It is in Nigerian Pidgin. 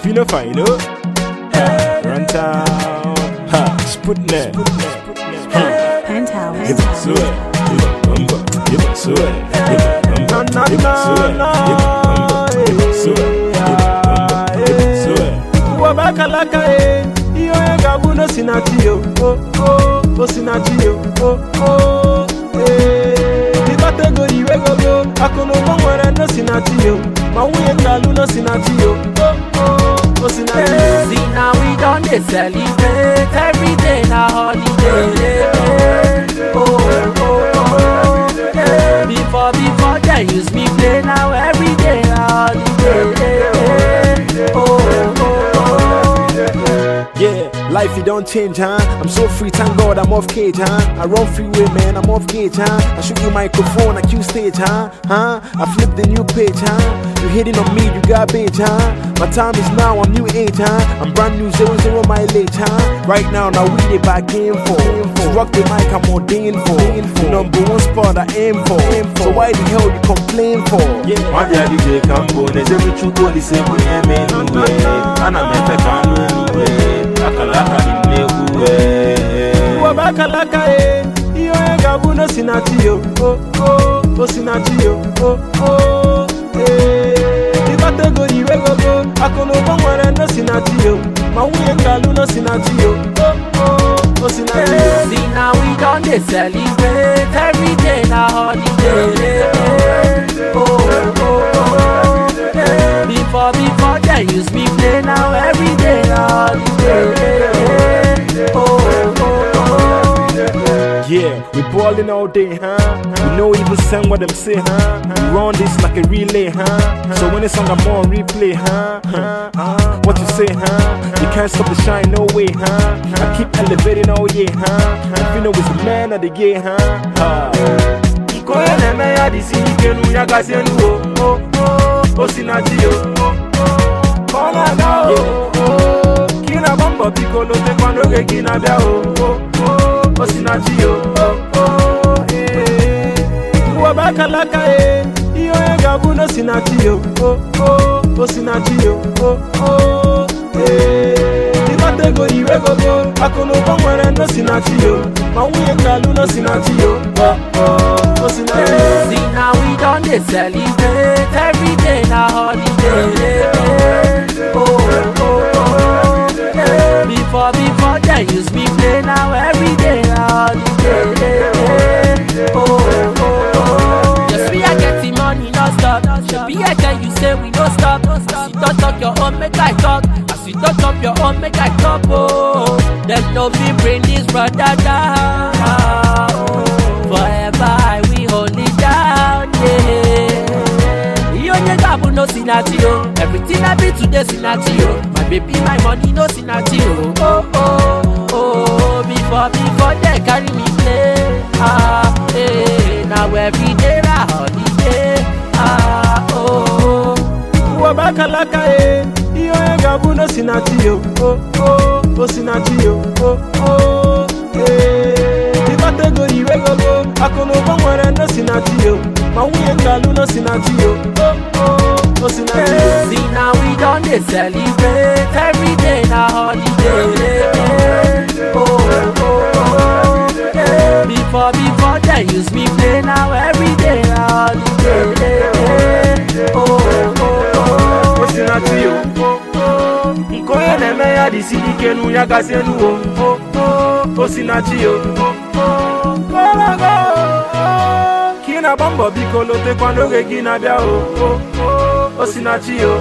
Phyno, Runtown, sputnet, penthouse. give it to it, give it number, give it to it, give it number, give it to it, give it to it, give it to it. Wabakalaka iyo gabu no sinatio, oh sinatio, Ibate iwe gogo, akono mwere no sinatio, mawuye ngalu no sinatio, sinatio. See now we done dey celebrate every day na holiday. Before they use me play now every day na holiday. Yeah, life it don't change, huh? I'm so free, thank God I'm off cage, huh? I run freeway, man, I'm off gauge, huh? I shoot you microphone, I cue stage, huh? I flip the new page, huh? You hitting on me, you got bitch, huh? My time is now, I'm new age, huh? I'm brand new, 00 mileage, huh? Right now we they back in for. To rock the mic, I'm ordained for. Number one spot I aim for. So why the hell you complain for? Yeah, my daddy they come go, they say we should go the same way, man, and I'm a Wabakalaka iyo gabu no sinatio, sinatio, Ibate iwe gogo, akono mwere no sinatio, mawuye ngalu no sinatio, sinatio. See now we done dey celebrate every day na holiday. Before they use me play now every day na holiday. Yeah, we ballin' all day, huh? We know even send what them say, huh? We run this like a relay, huh? So when it's on, I'm on replay, huh? What you say, huh? You can't stop the shine, no way, huh? I keep elevating all year, huh? And Phyno is the man of the year, huh? Ikoye neme ya disi ikenu ya gasenu, sinatio, kona ga, kina bamba pikolo te kwando ke kina bia, sinatio, Wabakalaka iyo gabu no sinatio, sinatio, Ibate iwe gogo, akono mwere no sinatio, mawuye ngalu no sinatio, sinatio. See now we done dey celebrate every day na holiday. Before they use me play now every day na holiday. Just we are getting money non stop. Be I tell you say we no stop. As you don't talk your own make I talk. As you don't talk your own make I talk. Oh, them no be bring this brother down. Forever I will hold it down. Yeah. You only gabu no sinatio. Everything I be today sinatio. My baby, my money no sinatio. Before they carry me play. Now every day na holiday. Wabakalaka iyo gabu no sinatio, sinatio, Ibate iwe gogo, akono mwere no sinatio, mawuye ngalu no sinatio, sinatio. See now we done dey celebrate every day na holiday. Before they use me play now every day na holiday. Sinatio, Ikoye neme ya disi ikenu ya gasenu, sinatio, kina bamba bikolo te kwando ke kina bia, sinatio,